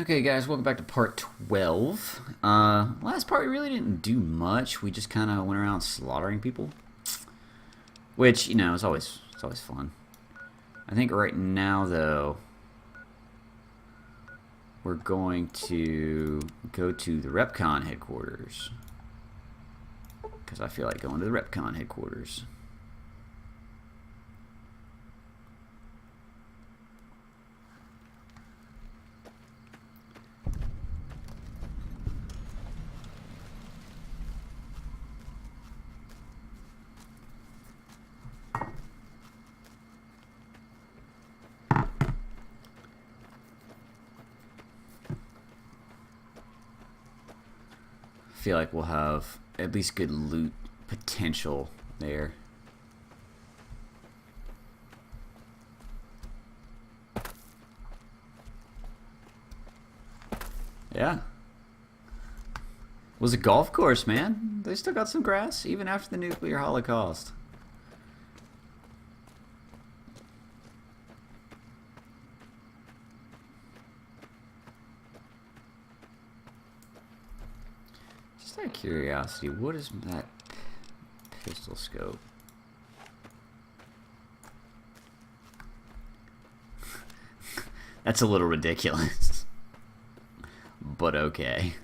Okay, guys, welcome back to part 12. Last part we really didn't do much. We just kind of went around slaughtering people, which is always fun. I think right now though we're going to go to the REPCON headquarters because I feel like going to the REPCON headquarters. Feel like we'll have at least good loot potential there. Yeah. It was a golf course, man. They still got some grass, even after the nuclear holocaust. Just out of curiosity, what is that pistol scope? That's a little ridiculous. But okay.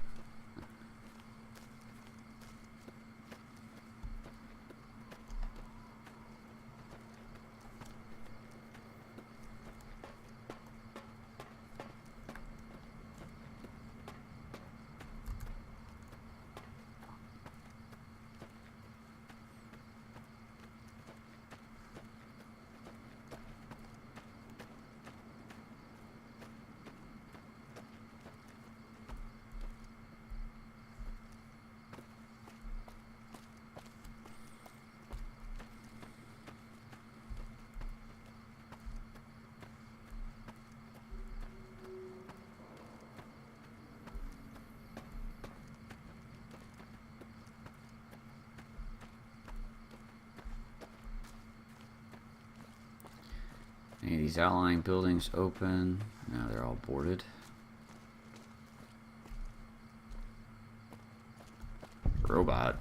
Any of these outlying buildings open? No, they're all boarded. Robot.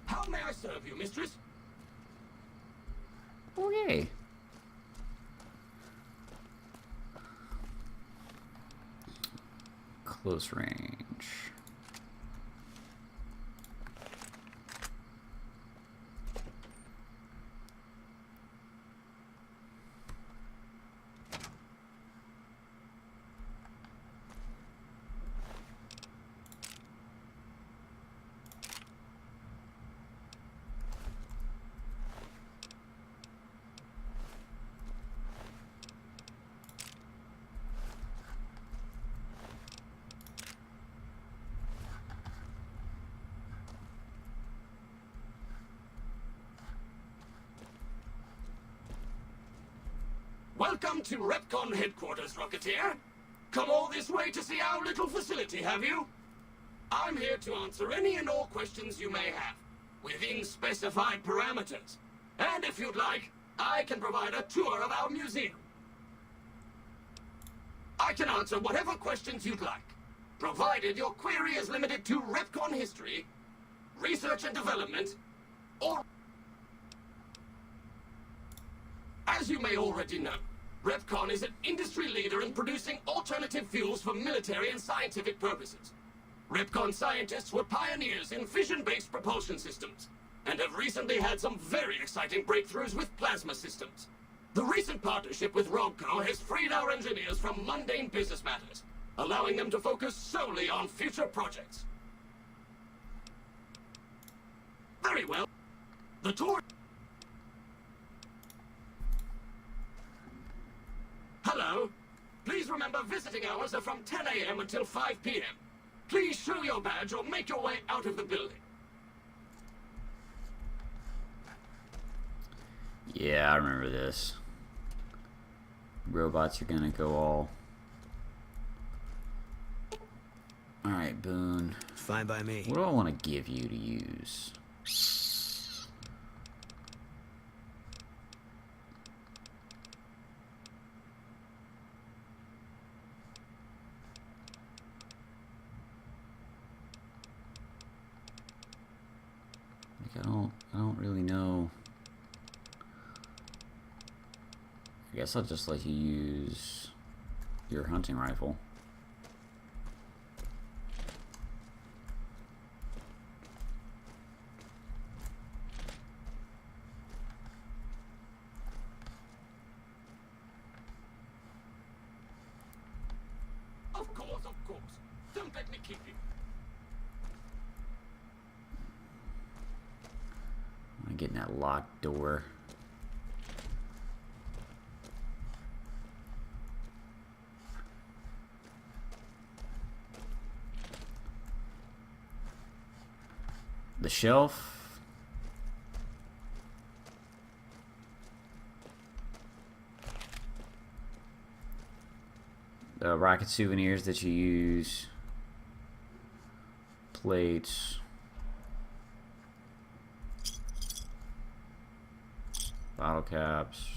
How may I serve you, mistress? Okay. Close range. Welcome to REPCON headquarters, Rocketeer. Come all this way to see our little facility, have you? I'm here to answer any and all questions you may have, within specified parameters. And if you'd like, I can provide a tour of our museum. I can answer whatever questions you'd like, provided your query is limited to REPCON history, research and development, or... As you may already know, REPCON is an industry leader in producing alternative fuels for military and scientific purposes. REPCON scientists were pioneers in fission-based propulsion systems, and have recently had some very exciting breakthroughs with plasma systems. The recent partnership with ROGCO has freed our engineers from mundane business matters, allowing them to focus solely on future projects. Very well. The tour... Hello. Please remember visiting hours are from 10 a.m. until 5 p.m. Please show your badge or make your way out of the building. Yeah, I remember this. Robots are gonna go all... Alright, Boone. Fine by me. What do I want to give you to use? Like, I don't really know. I guess I'll just let you use your hunting rifle. Of course, of course. Don't let me keep you. I'm getting that locked door. The shelf. The rocket souvenirs that you use. Plates. Bottle caps.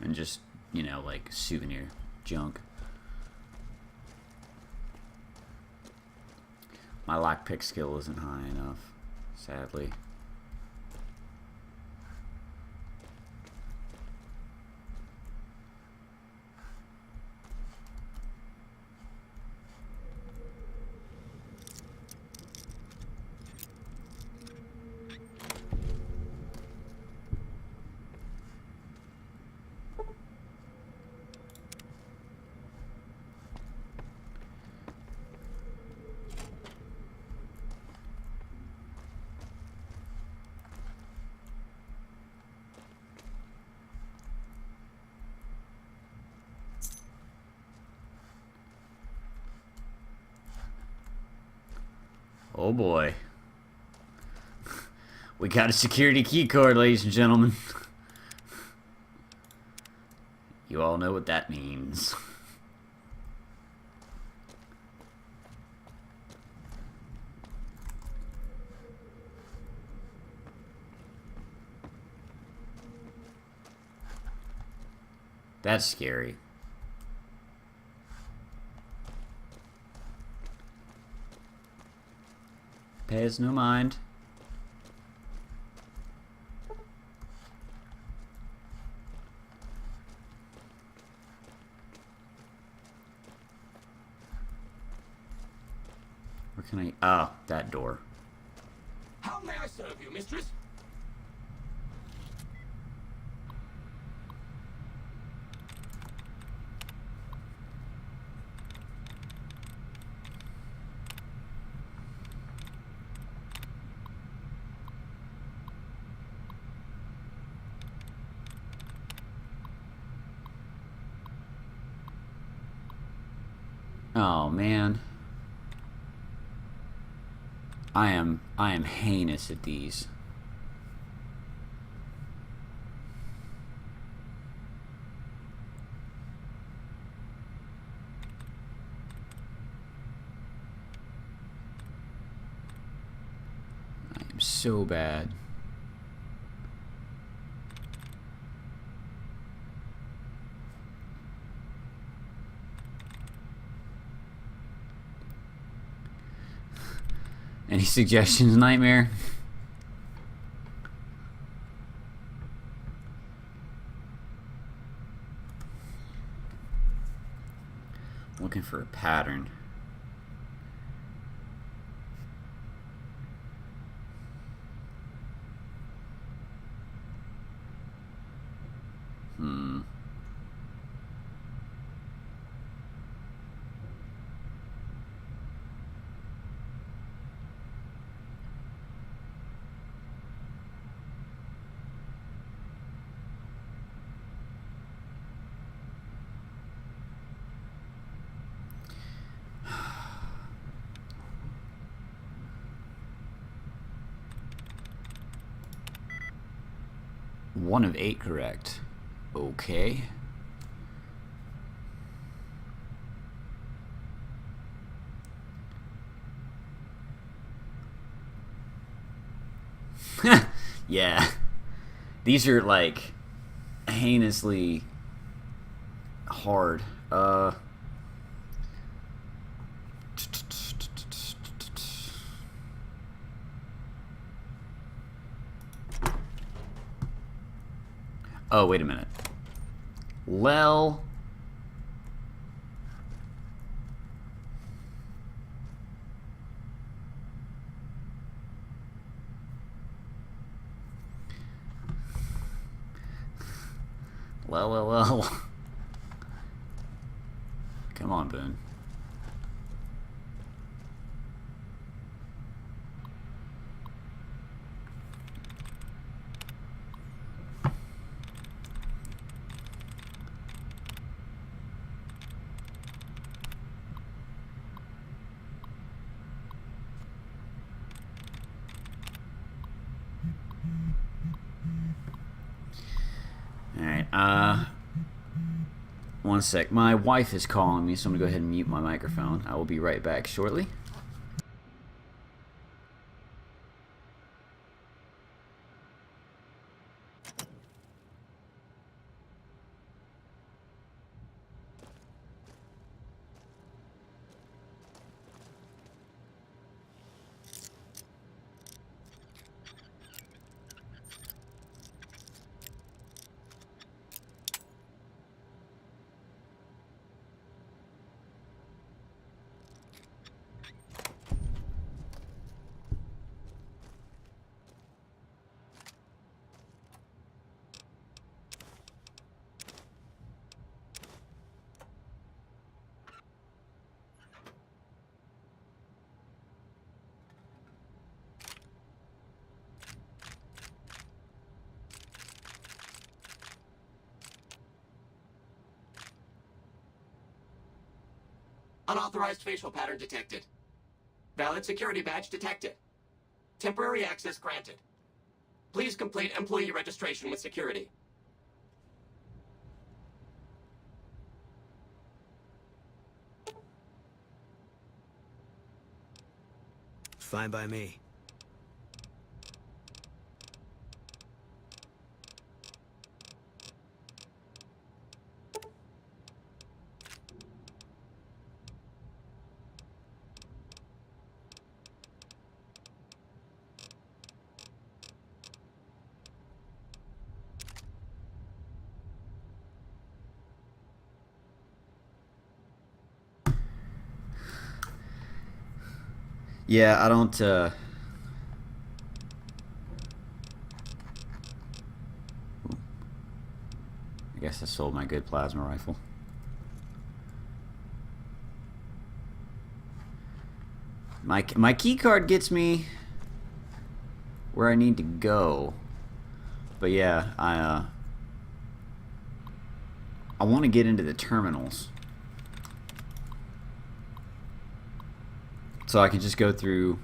And just, you know, like souvenir junk. My lockpick skill isn't high enough, sadly. Oh boy. We got a security key card, ladies and gentlemen. You all know what that means. That's scary. Pays no mind. Where can I... Oh, that door. How may I serve you, mistress? Oh, man. I am heinous at these. I am so bad. Any suggestions, Nightmare? Looking for a pattern. One of 8 correct. Okay. Yeah. These are like heinously hard. Oh, wait a minute. Lel. Well. Come on, Boone. Alright, one sec. My wife is calling me, so I'm gonna go ahead and mute my microphone. I will be right back shortly. Unauthorized facial pattern detected. Valid security badge detected. Temporary access granted. Please complete employee registration with security. Fine by me. Yeah, I don't, I guess I sold my good plasma rifle. My key card gets me where I need to go. But yeah, I want to get into the terminals. So I can just go through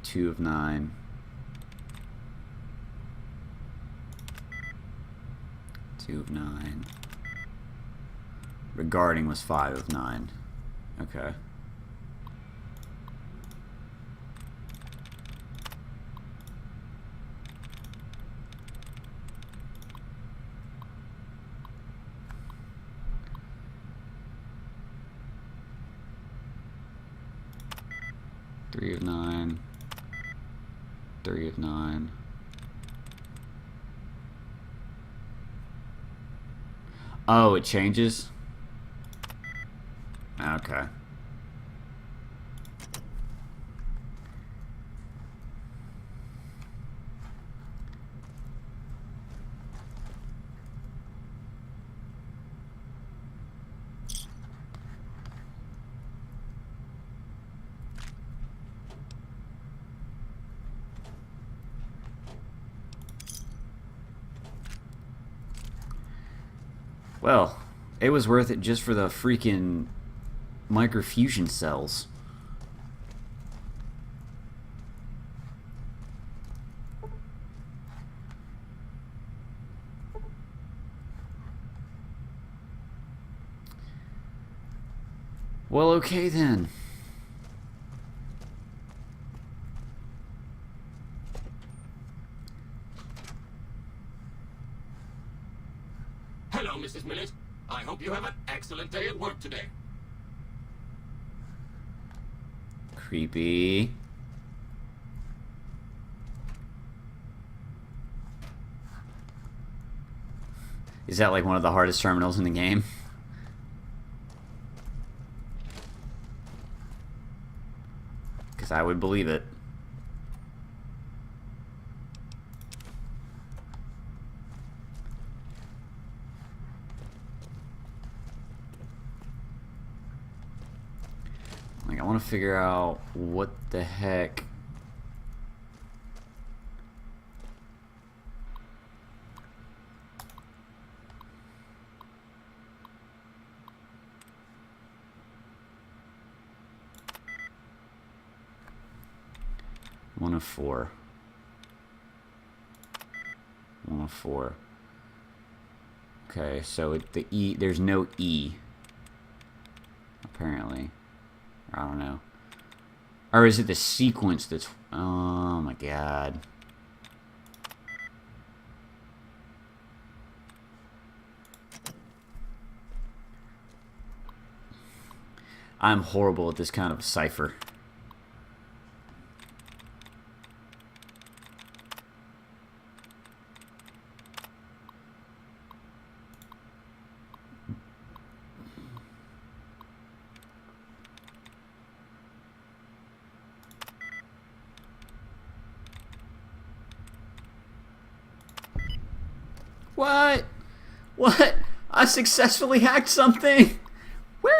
2 of 9. 2 of 9. Regarding was 5 of 9. Okay. Three of 9. 3 of 9. Oh, it changes? Okay. Well, it was worth it just for the freaking microfusion cells. Well, okay then. Hello, Mrs. Millet. I hope you have an excellent day at work today. Creepy. Is that like one of the hardest terminals in the game? Because I would believe it. Like, I want to figure out what the heck. One of four. One of four. Okay, so the E, there's no E. Apparently. I don't know. Or is it the sequence that's... Oh my god. I'm horrible at this kind of cipher. What? What? I successfully hacked something! Woo!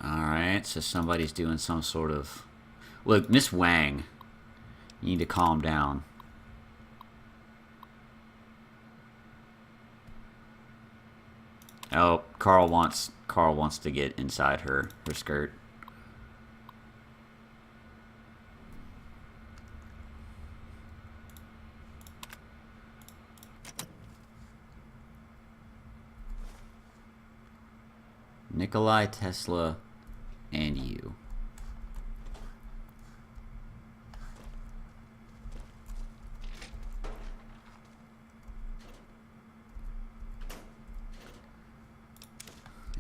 Alright, so somebody's doing some sort of... Look, Miss Wang, you need to calm down. Oh, Carl wants to get inside her skirt. Nikolai Tesla and you.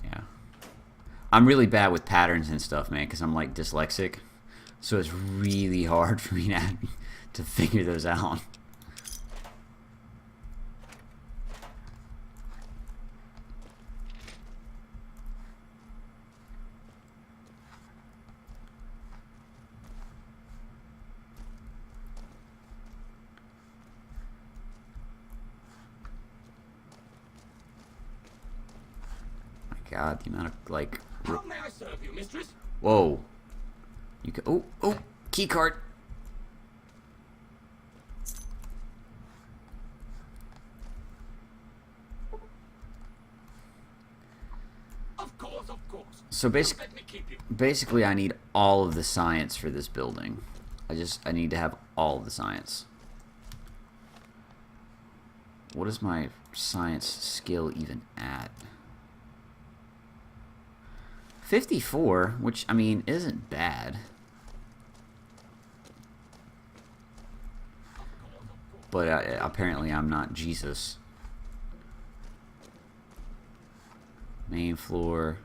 Yeah. I'm really bad with patterns and stuff, man, because I'm like dyslexic. So it's really hard for me to figure those out. God, the amount of, like... How may I serve you, mistress? Whoa. You can... Oh, oh, key card. Of course, of course. So Let me keep you. basically I need all of the science for this building. I need to have all of the science. What is my science skill even at? 54, which, I mean, isn't bad. But apparently I'm not Jesus. Main floor.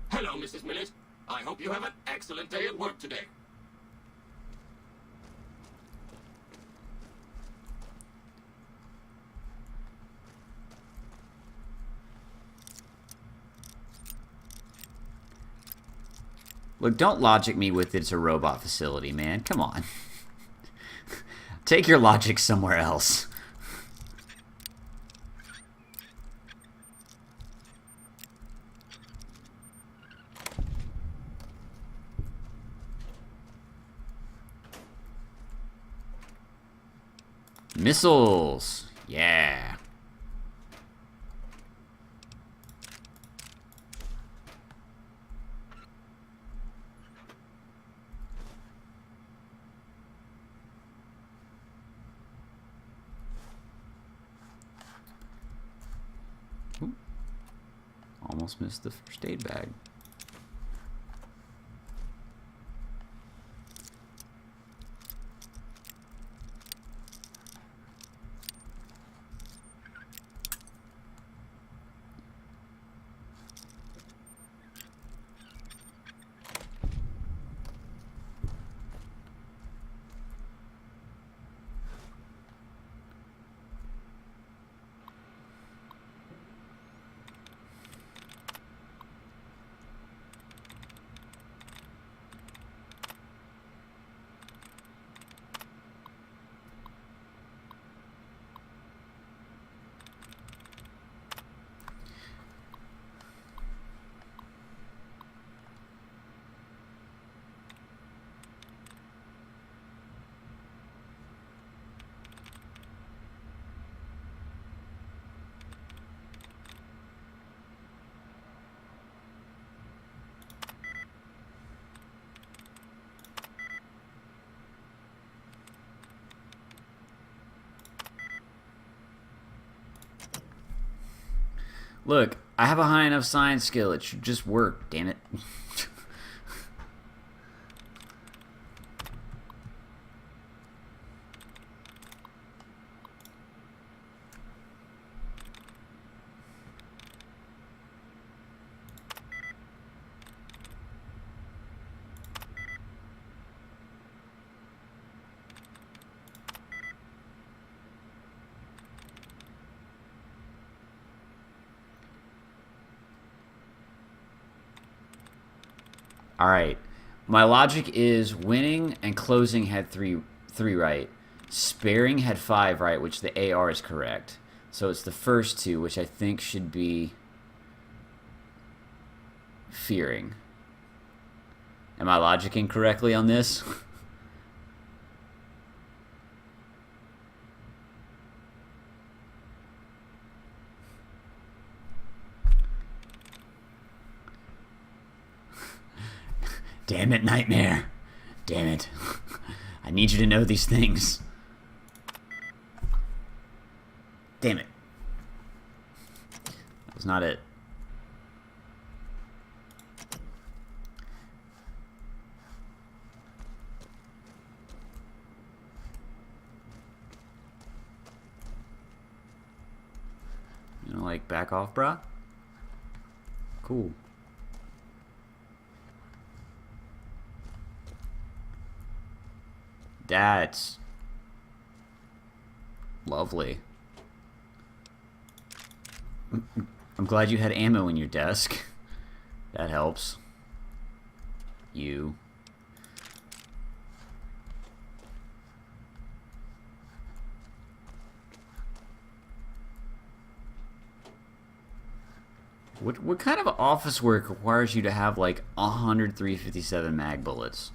Hello, Mrs. Millet. I hope you have an excellent day at work today. Look, don't logic me with it's a robot facility, man. Come on. Take your logic somewhere else. Missiles. Yeah. Almost missed the first aid bag. Look, I have a high enough science skill. It should just work, damn it. Alright. My logic is winning and closing had three right. Sparing had 5 right, which the AR is correct. So it's the first 2, which I think should be fearing. Am I logicking correctly on this? Damn it, Nightmare. Damn it. I need you to know these things. Damn it. That was not it. You know, like, back off, brah? Cool. That's lovely. I'm glad you had ammo in your desk. That helps. You. What kind of office work requires you to have like 100 357 mag bullets?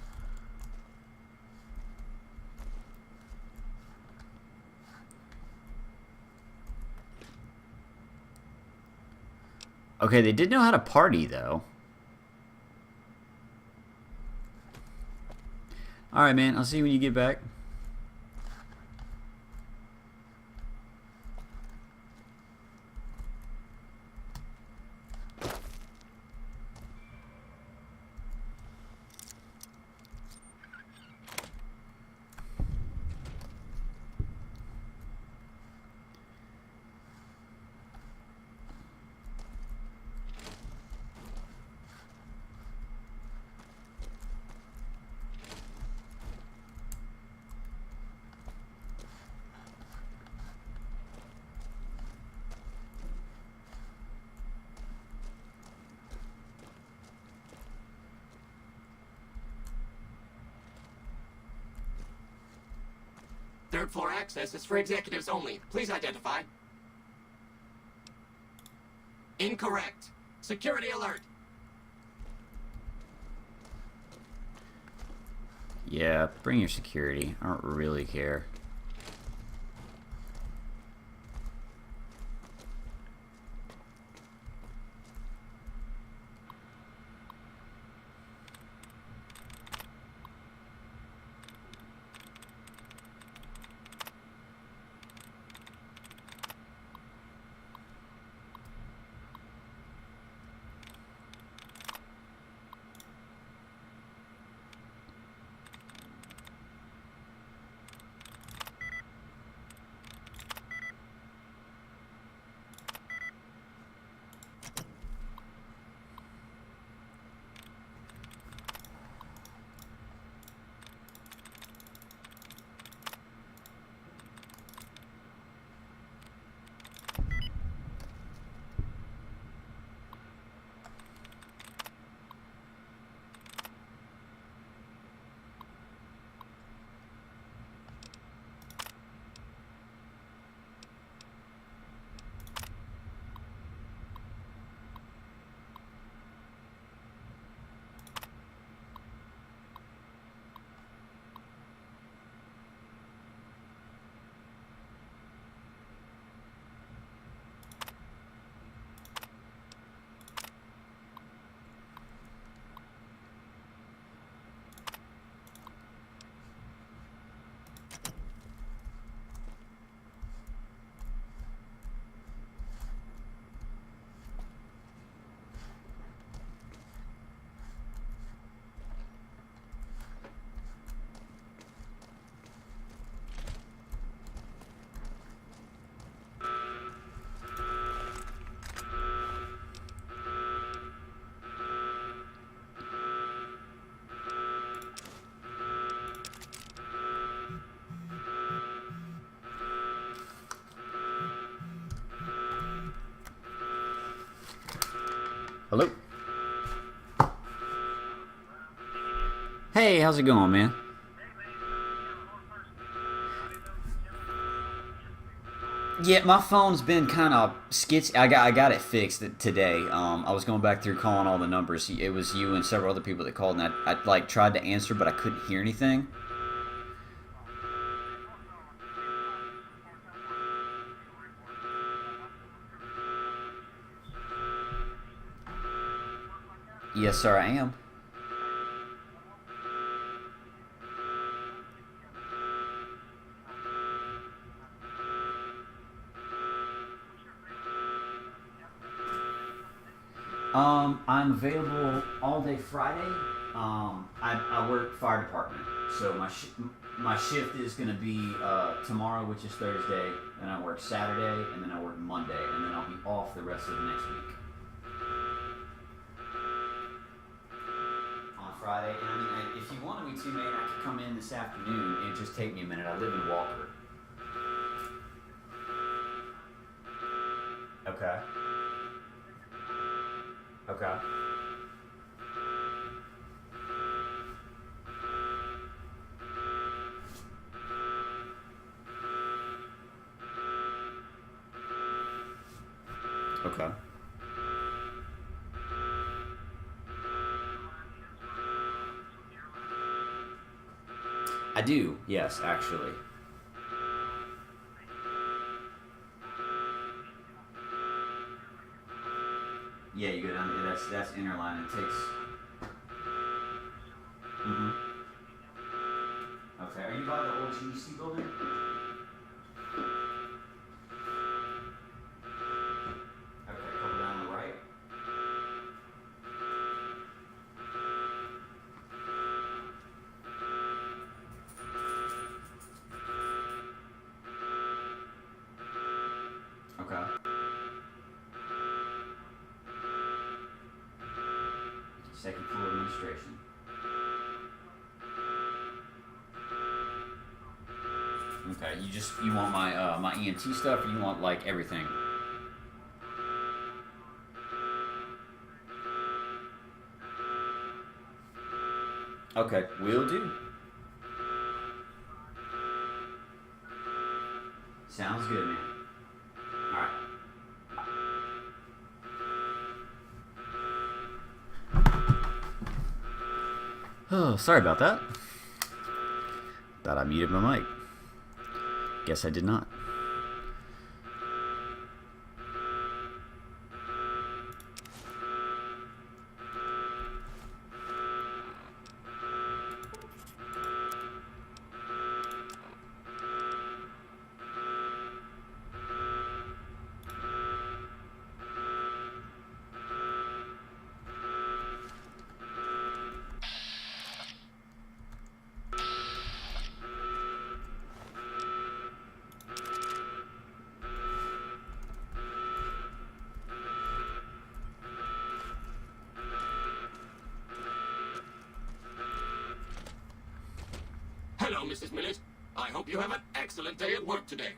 Okay, they did know how to party, though. Alright, man. I'll see you when you get back. Third floor access is for executives only. Please identify. Incorrect. Security alert. Yeah, bring your security. I don't really care. Hello? Hey, how's it going, man? Yeah, my phone's been kind of sketchy. I got it fixed today. I was going back through calling all the numbers. It was you and several other people that called, and I like tried to answer, but I couldn't hear anything. Yes, sir, I am. I'm available all day Friday. I work fire department, so my shift is going to be tomorrow, which is Thursday. Then I work Saturday, and then I work Monday, and then I'll be off the rest of the next week. On Friday, and I mean, if you wanted me to, man, I could come in this afternoon. It'd just take me a minute. I live in Walker. Okay. Okay. Okay. I do, yes, actually. Yeah, you go down. Yeah, that's Interline. It takes. Mm-hmm. Okay. Are you by the old GEC building? Okay, couple down on the right. Okay. Second floor administration. Okay, you want my EMT stuff, or you want like everything? Okay, will do. Sounds good, man. All right. Oh, sorry about that. Thought I muted my mic. Guess I did not. Hello, Mrs. Millet. I hope you have an excellent day at work today.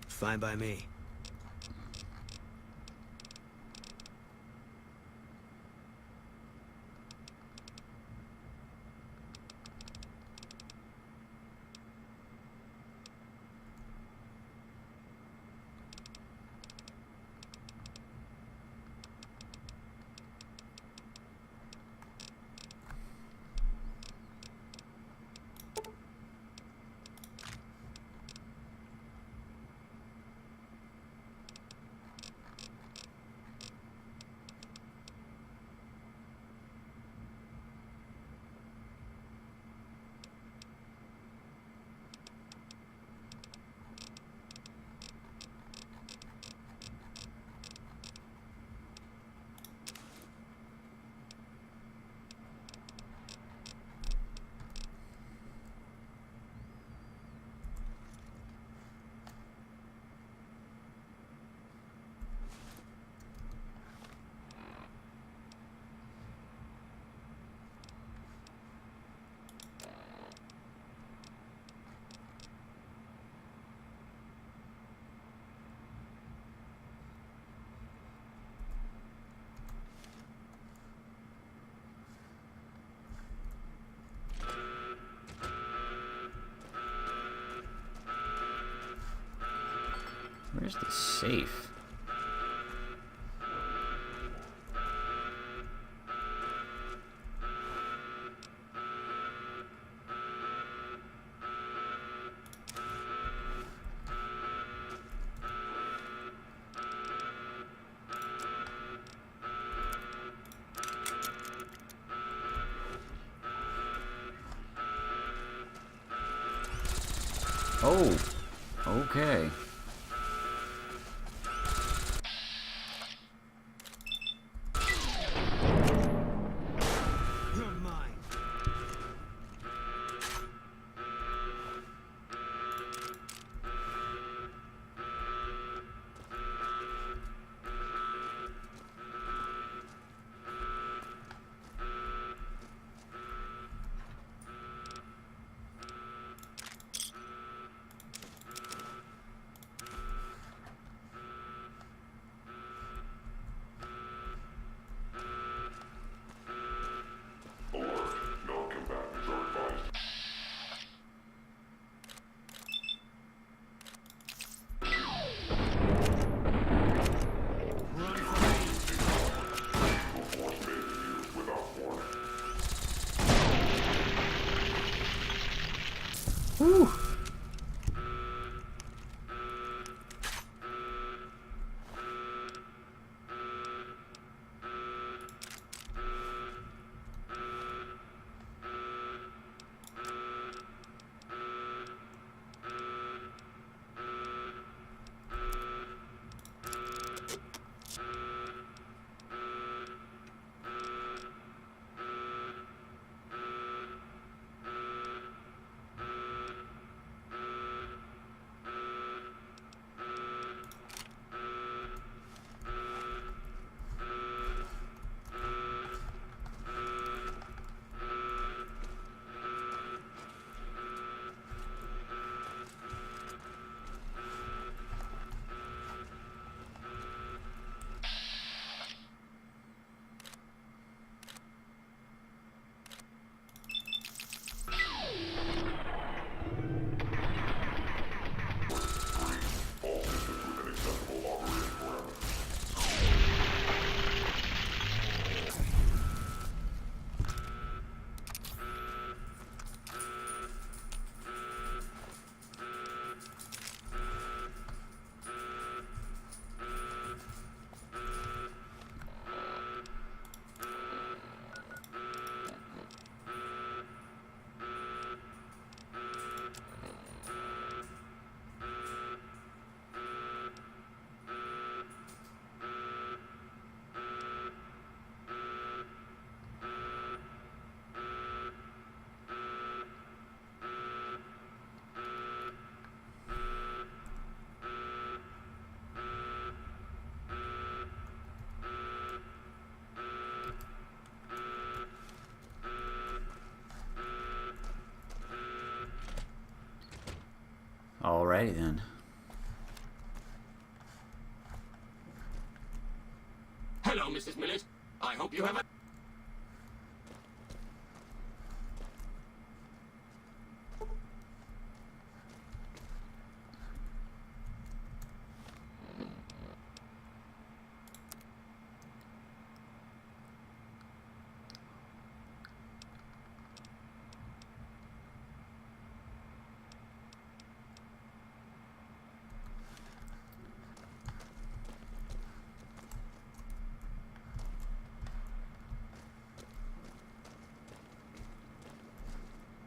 Fine by me. Where's the safe? Oh, okay. You're mine. Whew. Alrighty then. Hello, Mrs. Millet. I hope you have a...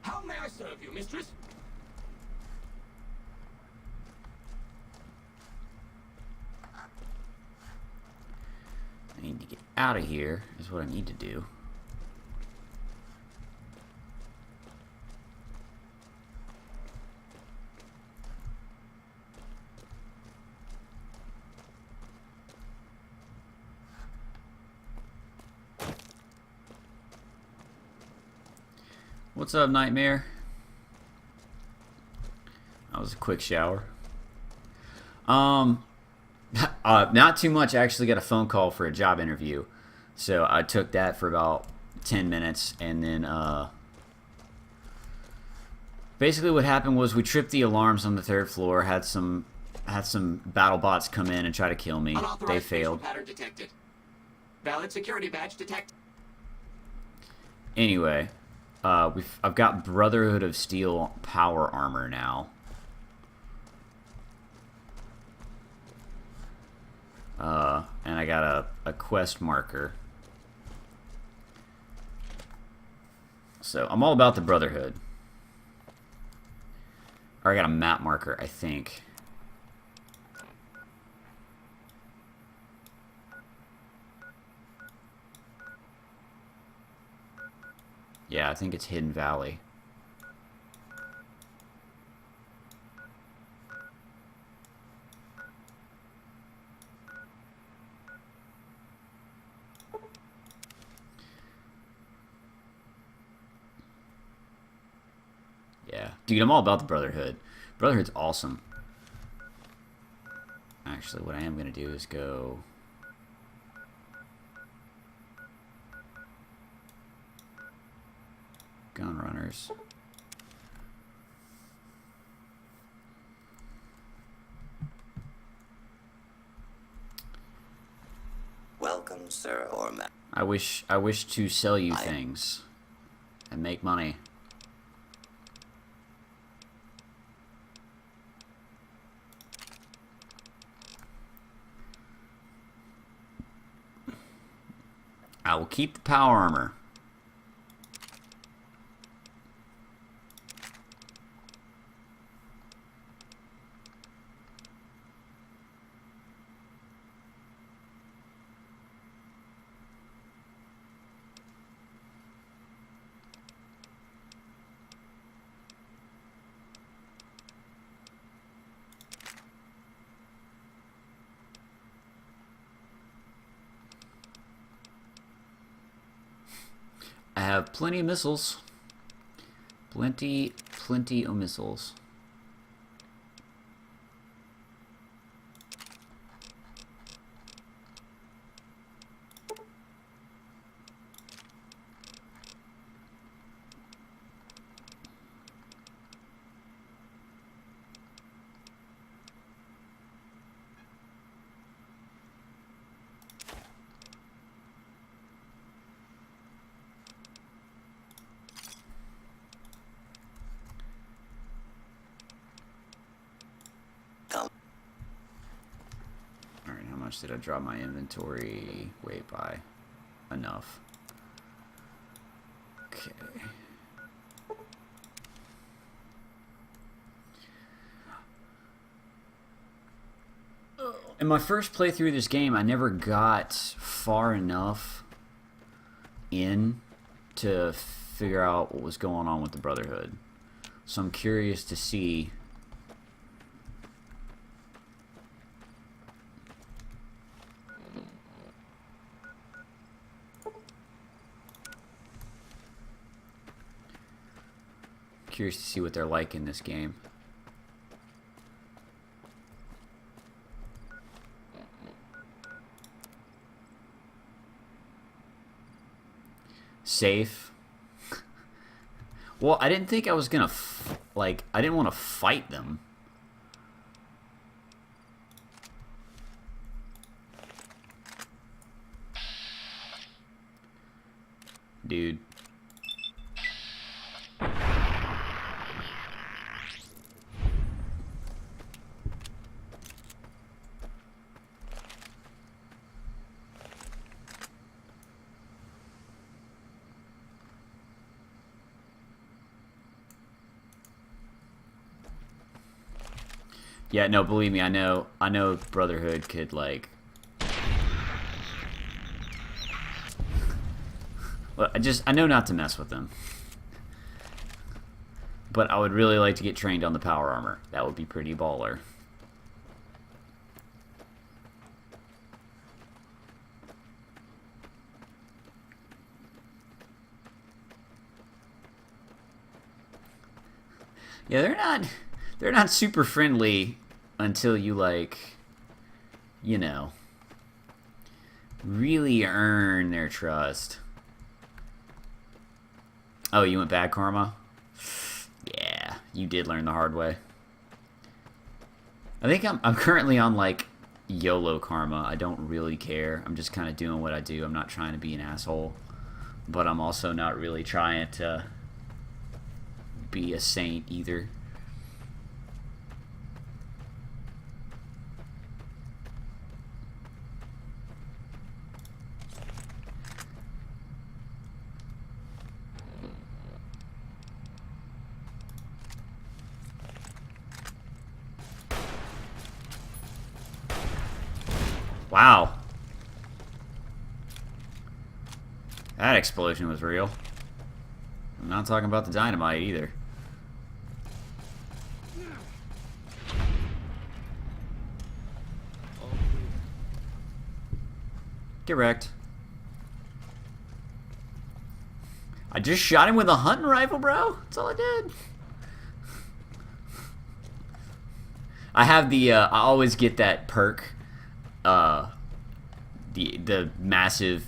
How may I serve you, mistress? I need to get out of here, is what I need to do. What's up, Nightmare? That was a quick shower. Not too much. I actually got a phone call for a job interview, so I took that for about 10 minutes, and then basically what happened was we tripped the alarms on the 3rd floor, had some had some battle bots come in and try to kill me. They Unauthorized facial failed. pattern detected. Valid security badge detected. Anyway, I've got Brotherhood of Steel power armor now. And I got a quest marker. So I'm all about the Brotherhood. Or I got a map marker, I think. Yeah, I think it's Hidden Valley. Yeah. Dude, I'm all about the Brotherhood. Brotherhood's awesome. Actually, what I am going to do is go... Gun runners. Welcome, sir or ma'am. I wish to sell you things and make money. I will keep the power armor. I have plenty of missiles. Plenty of missiles. Alright, how much did I drop my inventory weight by? Enough. Okay. In my first playthrough of this game, I never got far enough in to figure out what was going on with the Brotherhood. So I'm curious to see... Curious to see what they're like in this game. Safe. Well, I didn't think I was gonna I didn't want to fight them. Dude. Yeah, no, believe me, I know Brotherhood could, like... Well, I know not to mess with them. But I would really like to get trained on the power armor. That would be pretty baller. Yeah, they're not super friendly until you, like, you know, really earn their trust. Oh, you went bad karma? Yeah, you did learn the hard way. I think I'm currently on like YOLO karma. I don't really care. I'm just kind of doing what I do. I'm not trying to be an asshole, but I'm also not really trying to be a saint either. Wow. That explosion was real. I'm not talking about the dynamite either. Get wrecked. I just shot him with a hunting rifle, bro. That's all I did. I have the, I always get that perk. The massive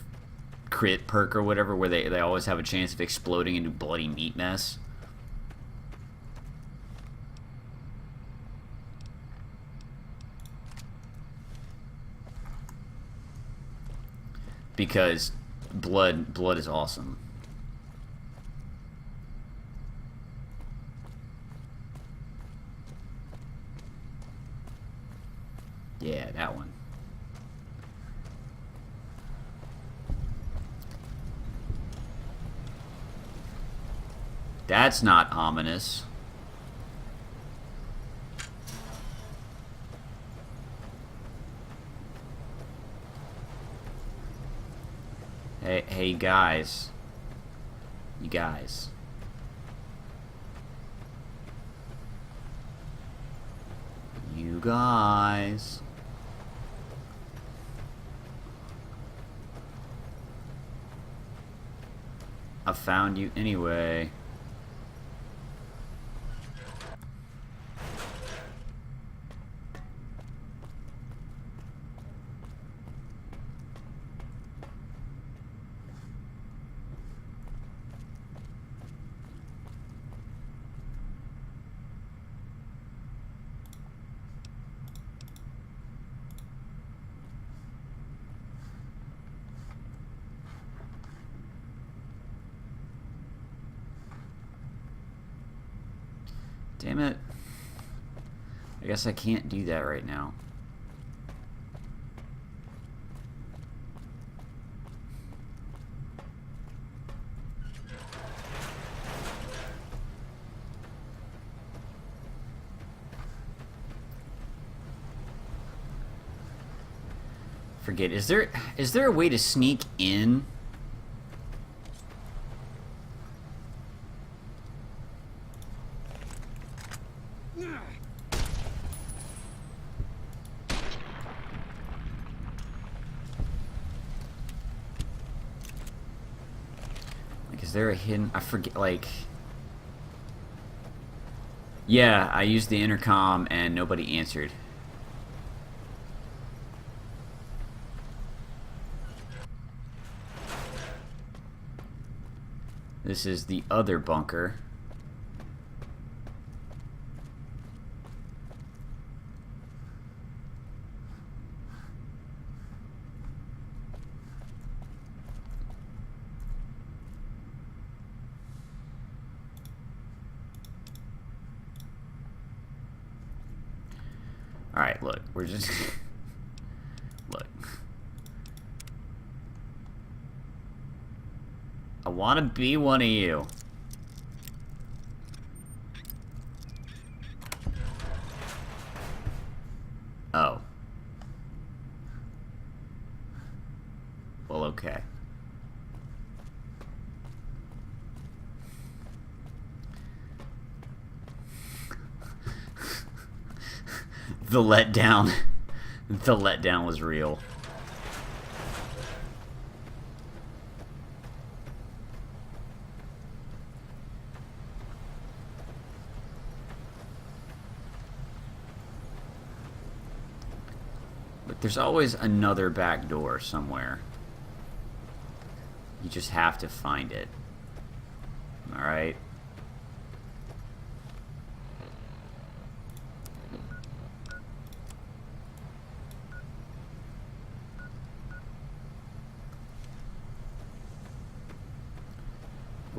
crit perk or whatever, where they always have a chance of exploding into bloody meat mess. Because blood is awesome. Yeah, that one. That's not ominous. Hey guys. You guys. You guys. I found you anyway. Damn it. I guess I can't do that right now. Forget. Is there a way to sneak in? Is there a hidden... I forget, like... Yeah, I used the intercom and nobody answered. This is the other bunker. Alright, look, we're just... Look. I want to be one of you. Oh. Well, okay. The letdown. The letdown was real. But there's always another back door somewhere. You just have to find it. Alright?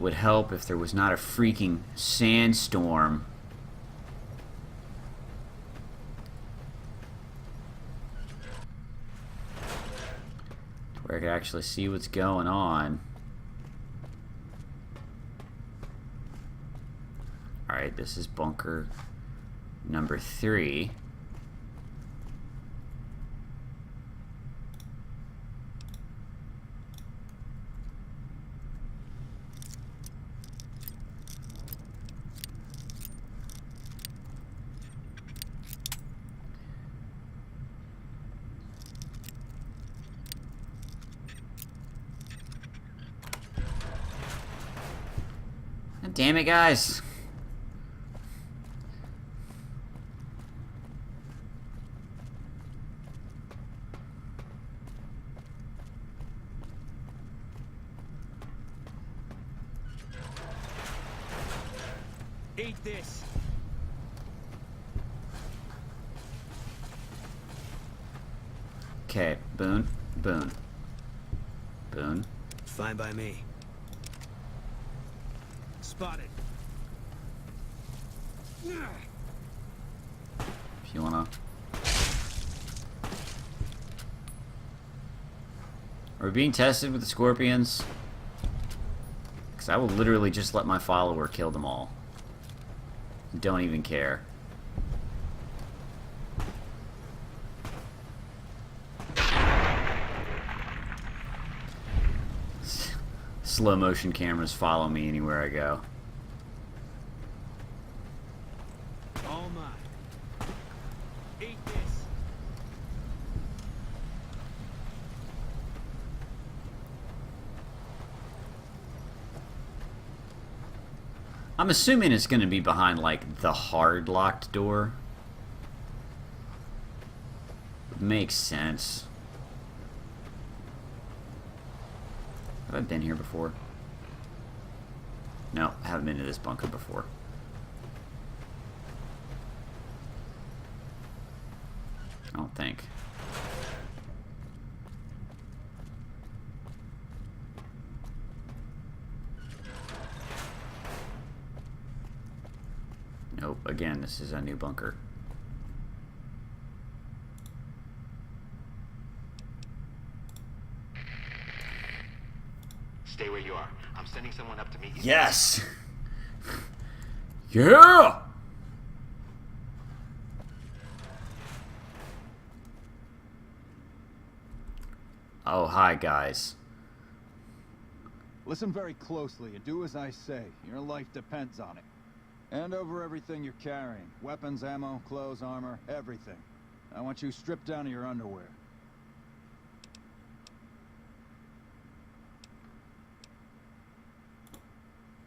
would help if there was not a freaking sandstorm. Where I could actually see what's going on. Alright, this is bunker number 3. God damn it, guys. Eat this. Okay, Boone, Boone, Boone. Fine by me. Spotted. If you wanna. Are we being tested with the scorpions? Because I will literally just let my follower kill them all. Don't even care. Slow motion cameras follow me anywhere I go. All mine. Eat this. I'm assuming it's going to be behind, like, the hard locked door. Makes sense. Have I been here before? No, I haven't been to this bunker before. I don't think. Nope, again, this is a new bunker. Stay where you are. I'm sending someone up to meet you. Yes! Yeah! Oh, hi, guys. Listen very closely and do as I say. Your life depends on it. Hand over everything you're carrying. Weapons, ammo, clothes, armor, everything. I want you stripped down to your underwear.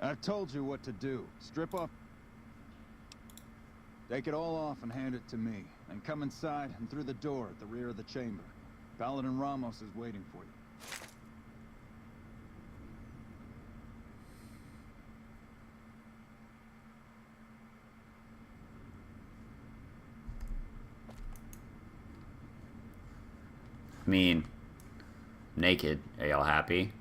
I've told you what to do. Strip off. Take it all off and hand it to me. Then come inside and through the door at the rear of the chamber. Paladin Ramos is waiting for you. I mean, naked. Are y'all happy?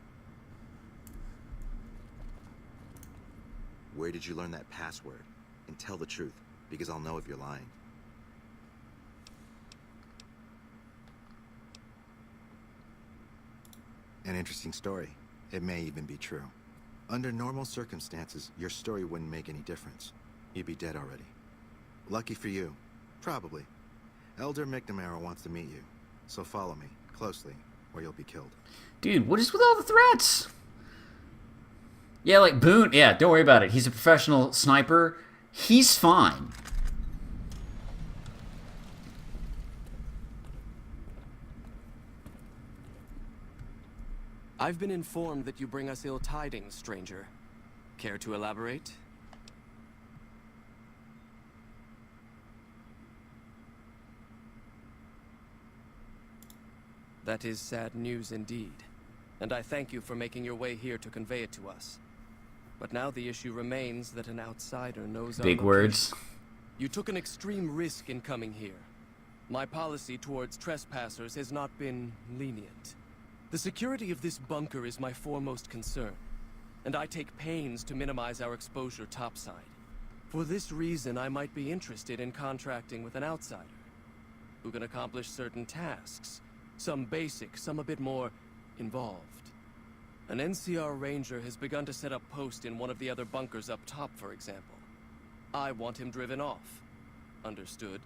Where did you learn that password? And tell the truth, because I'll know if you're lying. An interesting story. It may even be true. Under normal circumstances, your story wouldn't make any difference. You'd be dead already. Lucky for you. Probably. Elder McNamara wants to meet you. So follow me, closely, or you'll be killed. Dude, what is with all the threats? Yeah, like Boone, yeah, don't worry about it. He's a professional sniper. He's fine. I've been informed that you bring us ill tidings, stranger. Care to elaborate? That is sad news indeed, and I thank you for making your way here to convey it to us. But now the issue remains that an outsider knows our Big location. words. You took an extreme risk in coming here. My policy towards trespassers has not been lenient. The security of this bunker is my foremost concern. and I take pains to minimize our exposure topside. For this reason, I might be interested in contracting with an outsider who can accomplish certain tasks, some basic, some a bit more involved. An NCR ranger has begun to set up post in one of the other bunkers up top, for example. I want him driven off. Understood?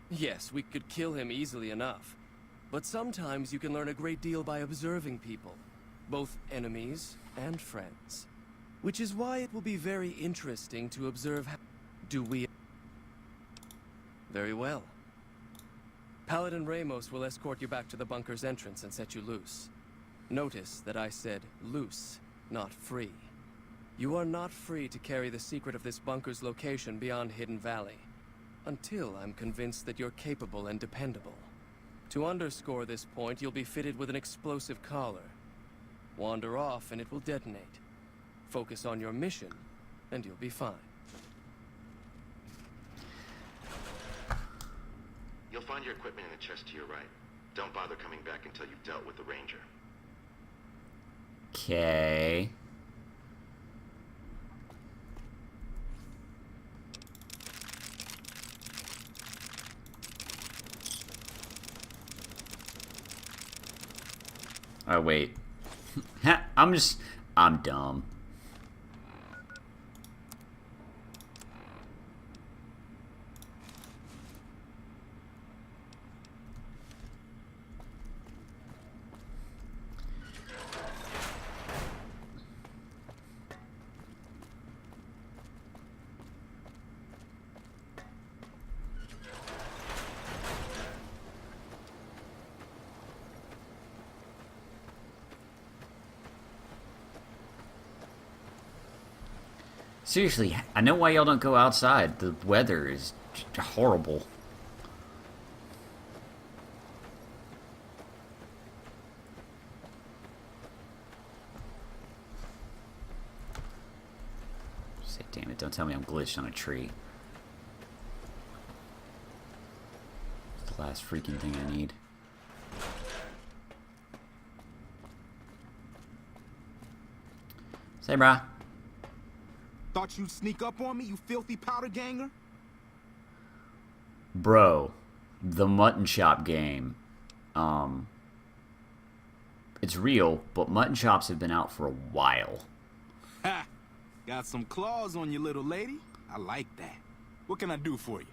Yes, we could kill him easily enough. But sometimes you can learn a great deal by observing people, both enemies and friends. Which is why it will be very interesting to observe how... Do we... Very well. Paladin Ramos will escort you back to the bunker's entrance and set you loose. Notice that I said loose, not free. You are not free to carry the secret of this bunker's location beyond Hidden Valley, until I'm convinced that you're capable and dependable. To underscore this point, you'll be fitted with an explosive collar. Wander off and it will detonate. Focus on your mission, and you'll be fine. You'll find your equipment in the chest to your right. Don't bother coming back until you've dealt with the ranger. Okay. Oh, wait. I'm dumb. Seriously, I know why y'all don't go outside. The weather is horrible. Say, damn it, don't tell me I'm glitched on a tree. It's the last freaking thing I need. Say, brah. Thought you'd sneak up on me, you filthy powder ganger? Bro, the Mutton Shop game. It's real, but mutton shops have been out for a while. Ha! Got some claws on you, little lady. I like that. What can I do for you?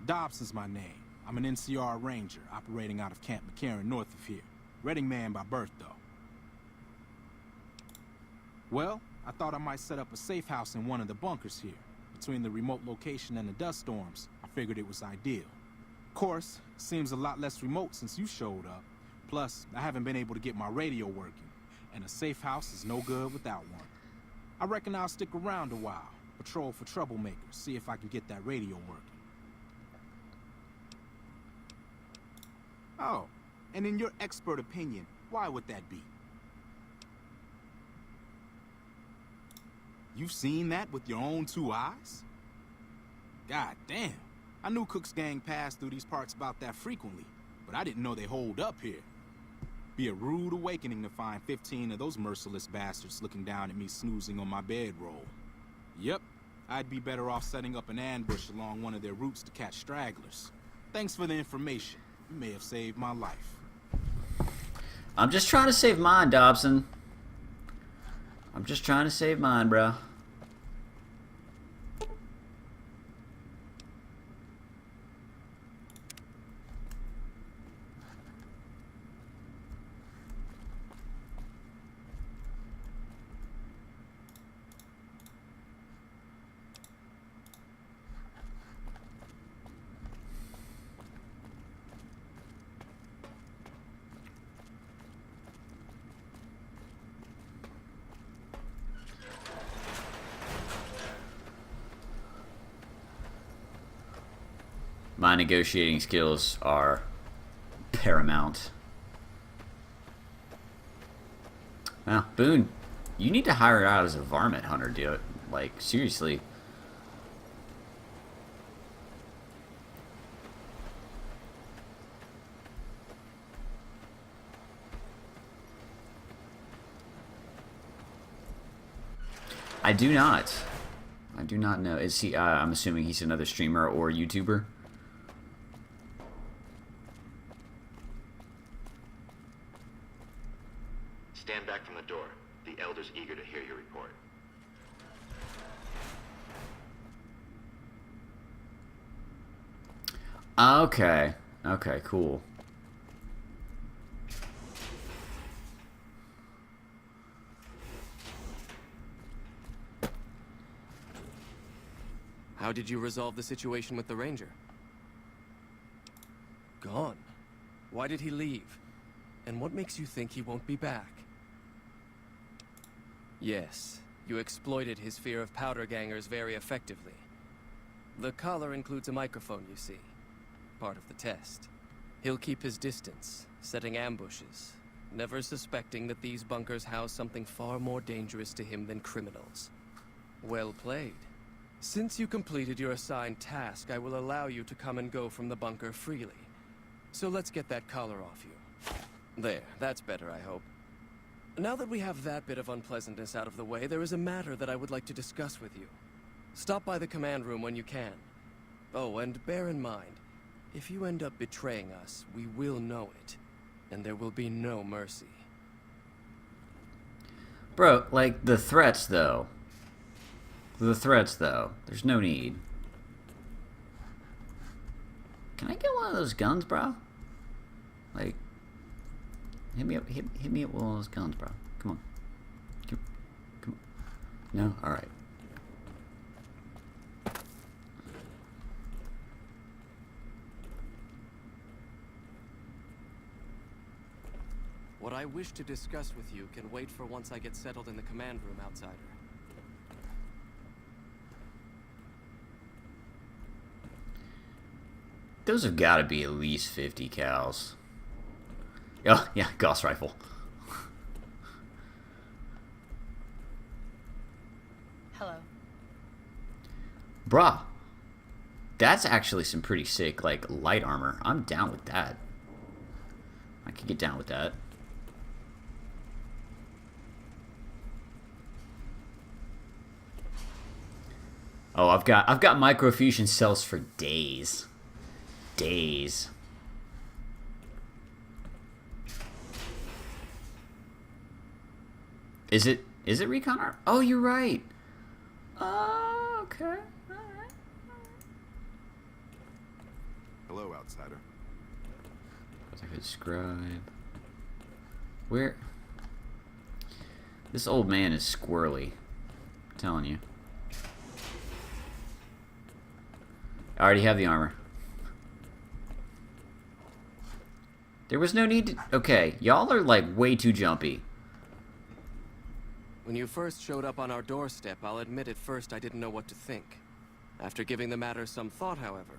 Dobson's my name. I'm an NCR ranger operating out of Camp McCarran north of here. Reading man by birth, though. Well, I thought I might set up a safe house in one of the bunkers here. Between the remote location and the dust storms, I figured it was ideal. Of course, seems a lot less remote since you showed up. Plus, I haven't been able to get my radio working, and a safe house is no good without one. I reckon I'll stick around a while, patrol for troublemakers, see if I can get that radio working. Oh, and in your expert opinion, why would that be? You've seen that with your own two eyes? God damn. I knew Cook's gang passed through these parts about that frequently, but I didn't know they holed up here. Be a rude awakening to find 15 of those merciless bastards looking down at me snoozing on my bedroll. Yep, I'd be better off setting up an ambush along one of their routes to catch stragglers. Thanks for the information. You may have saved my life. I'm just trying to save mine, Dobson. I'm just trying to save mine, bro. My negotiating skills are paramount. Now, Boone, you need to hire out as a varmint hunter, dude. Like, seriously. I do not. I do not know. Is he? I'm assuming he's another streamer or YouTuber. Stand back from the door. The Elder's eager to hear your report. Okay. Okay, cool. How did you resolve the situation with the Ranger? Gone. Why did he leave? And what makes you think he won't be back? Yes, you exploited his fear of powder gangers very effectively. The collar includes a microphone, you see. Part of the test. He'll keep his distance, setting ambushes, never suspecting that these bunkers house something far more dangerous to him than criminals. Well played. Since you completed your assigned task, I will allow you to come and go from the bunker freely. So let's get that collar off you. There, that's better, I hope. Now that we have that bit of unpleasantness out of the way, there is a matter that I would like to discuss with you. Stop by the command room when you can. Oh, and bear in mind, if you end up betraying us, we will know it. And there will be no mercy. Bro, like, the threats, though. There's no need. Can I get one of those guns, bro? Like, hit me up with one of those guns, bro. Come on. Come on. No? Alright. What I wish to discuss with you can wait for once I get settled in the command room, Outsider. Those have got to be at least 50 cals. Oh, yeah, Gauss rifle. Hello. Bruh. That's actually some pretty sick, like, light armor. I'm down with that. I could get down with that. Oh, I've got microfusion cells for days. Days. Is it recon armor? Oh, you're right. Okay. Alright. Hello, outsider. I could scribe. Where? This old man is squirrely. I'm telling you. I already have the armor. There was no need to... Okay, y'all are like way too jumpy. When you first showed up on our doorstep, I'll admit at first I didn't know what to think. After giving the matter some thought, however,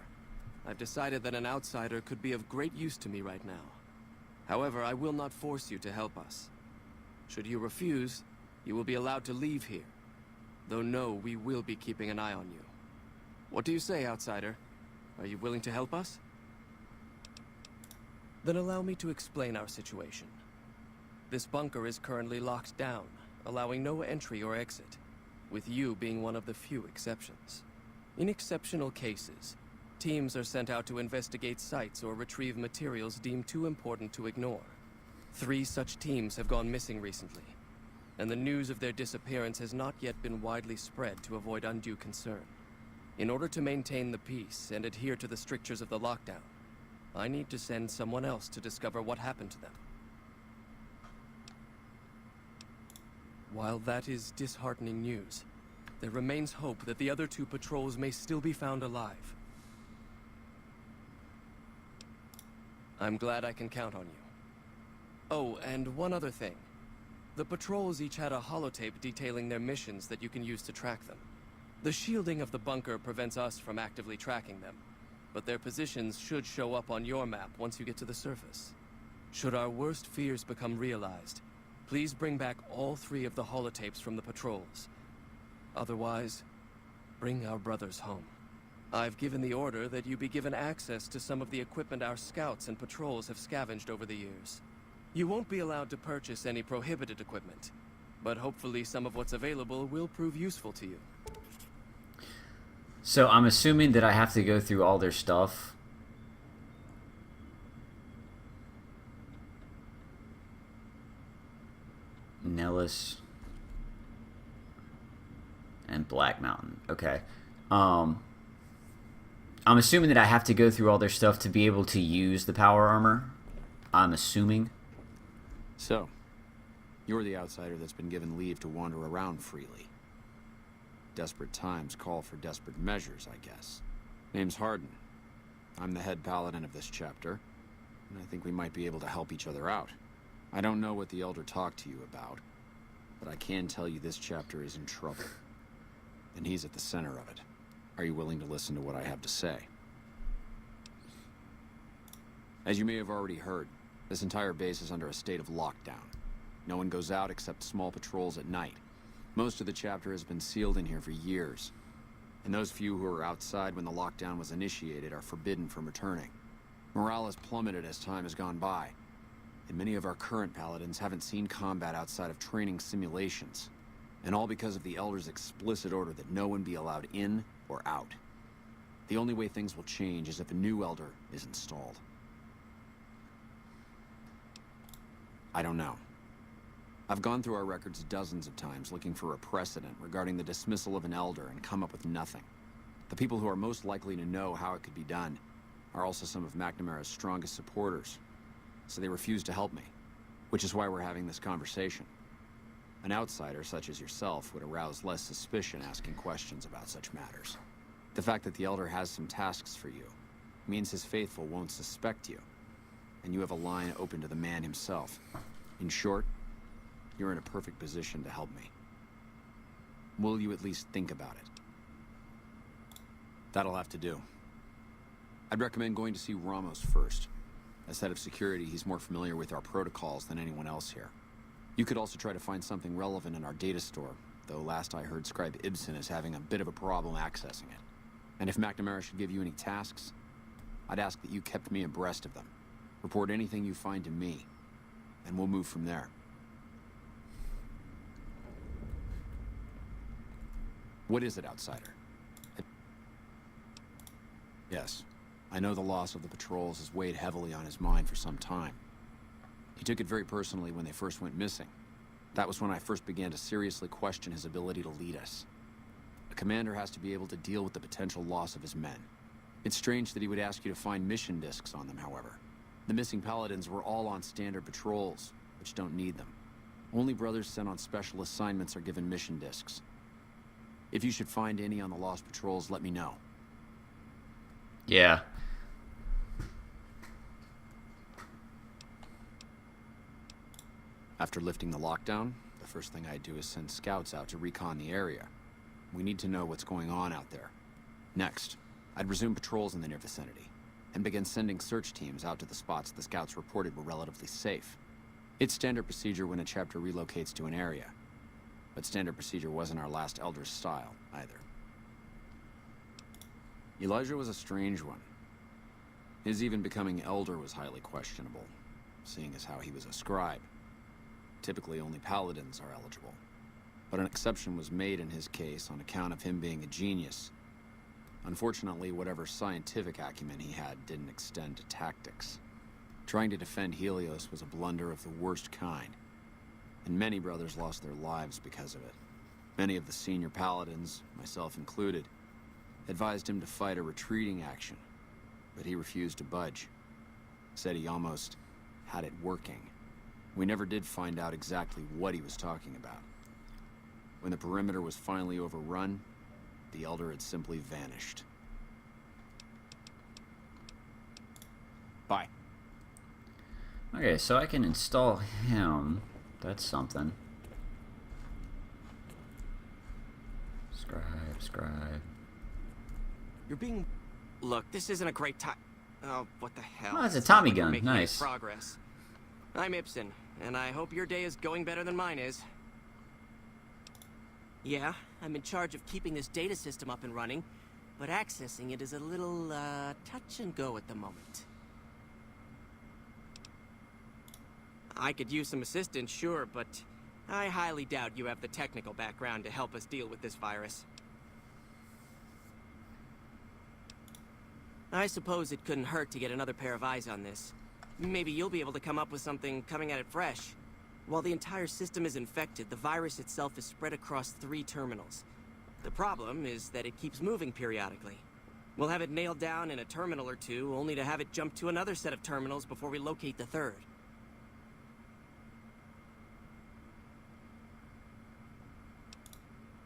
I've decided that an outsider could be of great use to me right now. However, I will not force you to help us. Should you refuse, you will be allowed to leave here. Though no, we will be keeping an eye on you. What do you say, outsider? Are you willing to help us? Then allow me to explain our situation. This bunker is currently locked down, allowing no entry or exit, with you being one of the few exceptions. In exceptional cases, teams are sent out to investigate sites or retrieve materials deemed too important to ignore. 3 such teams have gone missing recently, and the news of their disappearance has not yet been widely spread to avoid undue concern. In order to maintain the peace and adhere to the strictures of the lockdown, I need to send someone else to discover what happened to them. While that is disheartening news, there remains hope that the other 2 patrols may still be found alive. I'm glad I can count on you. Oh, and one other thing. The patrols each had a holotape detailing their missions that you can use to track them. The shielding of the bunker prevents us from actively tracking them, but their positions should show up on your map once you get to the surface. Should our worst fears become realized, please bring back all 3 of the holotapes from the patrols. Otherwise, bring our brothers home. I've given the order that you be given access to some of the equipment our scouts and patrols have scavenged over the years. You won't be allowed to purchase any prohibited equipment, but hopefully some of what's available will prove useful to you. So I'm assuming that I have to go through all their stuff. Nellis and Black Mountain. Okay. I'm assuming that I have to go through all their stuff to be able to use the power armor. I'm assuming. So, you're the outsider that's been given leave to wander around freely. Desperate times call for desperate measures, I guess. Name's Hardin. I'm the head paladin of this chapter, and I think we might be able to help each other out. I don't know what the Elder talked to you about, but I can tell you this chapter is in trouble. And he's at the center of it. Are you willing to listen to what I have to say? As you may have already heard, this entire base is under a state of lockdown. No one goes out except small patrols at night. Most of the chapter has been sealed in here for years, and those few who were outside when the lockdown was initiated are forbidden from returning. Morale has plummeted as time has gone by, and many of our current paladins haven't seen combat outside of training simulations, and all because of the Elder's explicit order that no one be allowed in or out. The only way things will change is if a new Elder is installed. I don't know. I've gone through our records dozens of times looking for a precedent regarding the dismissal of an Elder and come up with nothing. The people who are most likely to know how it could be done are also some of McNamara's strongest supporters, so they refuse to help me, which is why we're having this conversation. An outsider such as yourself would arouse less suspicion asking questions about such matters. The fact that the Elder has some tasks for you means his faithful won't suspect you, and you have a line open to the man himself. In short, you're in a perfect position to help me. Will you at least think about it? That'll have to do. I'd recommend going to see Ramos first. As head of security, he's more familiar with our protocols than anyone else here. You could also try to find something relevant in our data store, though last I heard Scribe Ibsen is having a bit of a problem accessing it. And if McNamara should give you any tasks, I'd ask that you kept me abreast of them. Report anything you find to me, and we'll move from there. What is it, outsider? Yes, I know the loss of the patrols has weighed heavily on his mind for some time. He took it very personally when they first went missing. That was when I first began to seriously question his ability to lead us. A commander has to be able to deal with the potential loss of his men. It's strange that he would ask you to find mission discs on them, however. The missing paladins were all on standard patrols, which don't need them. Only brothers sent on special assignments are given mission discs. If you should find any on the lost patrols, let me know. Yeah. After lifting the lockdown, the first thing I'd do is send scouts out to recon the area. We need to know what's going on out there. Next, I'd resume patrols in the near vicinity, and begin sending search teams out to the spots the scouts reported were relatively safe. It's standard procedure when a chapter relocates to an area, but standard procedure wasn't our last Elder's style, either. Elijah was a strange one. His even becoming Elder was highly questionable, seeing as how he was a scribe. Typically, only paladins are eligible, but an exception was made in his case on account of him being a genius. Unfortunately, whatever scientific acumen he had didn't extend to tactics. Trying to defend Helios was a blunder of the worst kind, and many brothers lost their lives because of it. Many of the senior paladins, myself included, advised him to fight a retreating action, but he refused to budge. Said he almost had it working. We never did find out exactly what he was talking about. When the perimeter was finally overrun, the Elder had simply vanished. Bye. Okay, so I can install him. That's something. Scribe. You're being... Look, this isn't a great time... Oh, what the hell? Oh, it's a Tommy gun. Making any Nice. progress. I'm Ibsen, and I hope your day is going better than mine is. Yeah, I'm in charge of keeping this data system up and running, but accessing it is a little, touch and go at the moment. I could use some assistance, sure, but I highly doubt you have the technical background to help us deal with this virus. I suppose it couldn't hurt to get another pair of eyes on this. Maybe you'll be able to come up with something coming at it fresh. While the entire system is infected, the virus itself is spread across 3 terminals. The problem is that it keeps moving periodically. We'll have it nailed down in a terminal or 2, only to have it jump to another set of terminals before we locate the 3rd.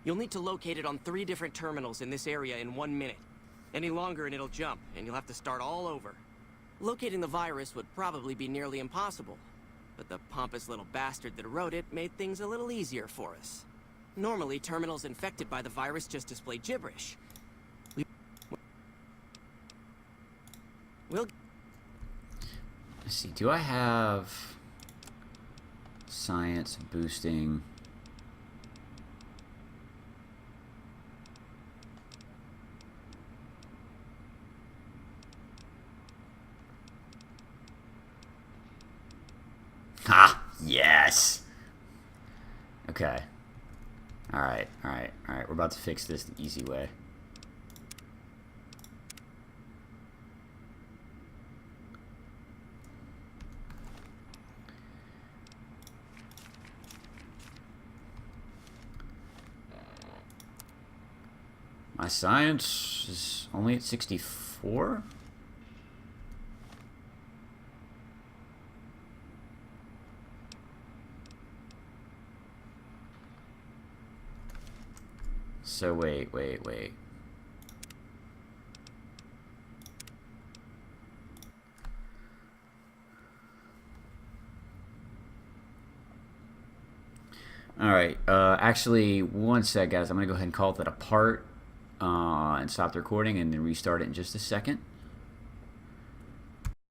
You'll need to locate it on 3 different terminals in this area in 1 minute. Any longer and it'll jump, and you'll have to start all over. Locating the virus would probably be nearly impossible, but the pompous little bastard that wrote it made things a little easier for us. Normally, terminals infected by the virus just display gibberish. We'll... Let's see, do I have science boosting? Ha! Yes! Okay. Alright. We're about to fix this the easy way. My science is only at 64? So wait. Alright, actually, one sec, guys. I'm going to go ahead and call that a part and stop the recording and then restart it in just a second.